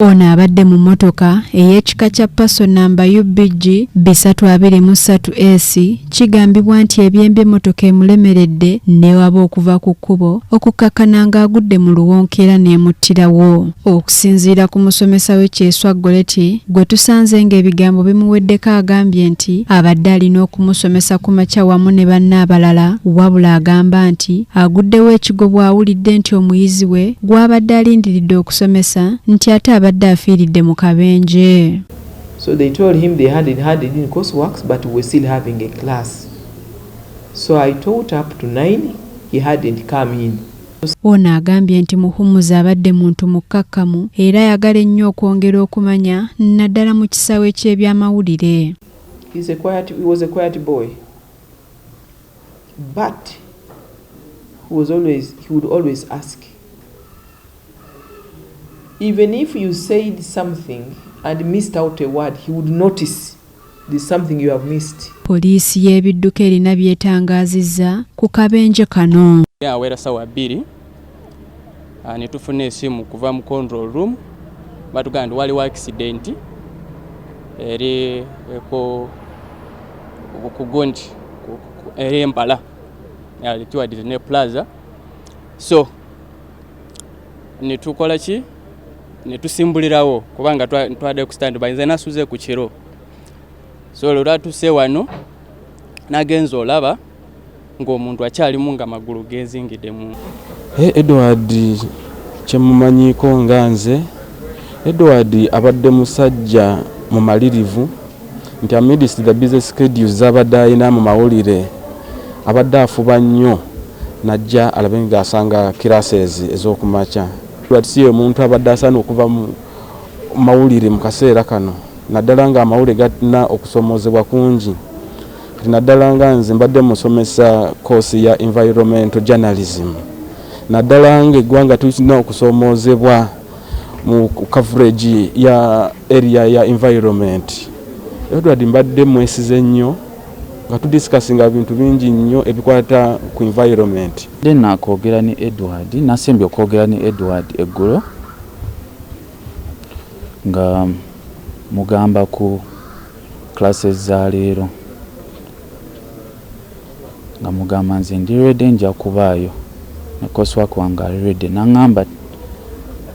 Ono abadde mu mmotoka ey'ekika kya paso namba UBG 323S kigambibwa nti ebyembi emmotoka emulemeredde neewaba okuva ku kkubo okukakkana ng'agudde mu luwonkeera n'emuttirawo. Okusinziira ku musomesa w'Ekyeswa Goleti gwe tusanze ng'ebigambo bimuweddeko, agambye nti abadde alina okumusomesa ku makya wamu ne banne abalala, wabula agamba nti aguddewo ekigo bw'awulidde nti omuyizi we gw'abadde alindiridde okusomesa nti ate abadde Afiride mu Kabenje. So they told him they hadn't had any coursework, but we were still having a class. So I taught up to 9, he hadn't come in. Ono agambye nti Muhumuza abadde muntu mukkakkamu era ayagala ennyo okwongera okumanya naddala mu kisaawe ky'ebyamawulire. He was a quiet boy, but he would always ask. Even if you said something and missed out a word, he would notice there's something you have missed. Poliisi y'ebidduka erina byetangaazizza ku kabenje kano. Awera sawa 2 ne tufuna esimu kuva mu control room batugamba nti waliwo accident eri ku Gondi eri Mpala yalitiwadde ne plaza. So ne tukola ki ne tusimbulirawo kubanga twade ku stand by nze nasuze ku kiro. So lero tuse wano nagenza olaba ng'omuntu akyalimu nga magulu gezingiddemu. Edward kyemumanyiko nga nze Edward abadde musajja mu malirivu nti amidst the busy schedules z'abadde alina mu mawulire abadde afuba nnyo najja alabe ng'asanga classes ez'okumakya. Si omuntu abadde asaana okuva mu mawulire mu kaseera kano naddala nga amawulire gatina okusomozebwa kungi. Naddala nga nze mbadde musomesa course ya environmental journalism, naddala nga eggwanga tulina okusomozebwa mu coverage ya area ya environment. Edward mbadde mwesize nnyo nga tudiscussinga bintu bingi nnyo ebikwata ku environment. Nakwogera ni Edward, nasembye okwogera ni Edward eggulo nga mugamba ku classes za leero nga mugamba nze ndi ready nja kubaayo ne coursework wange ali ready. Nangamba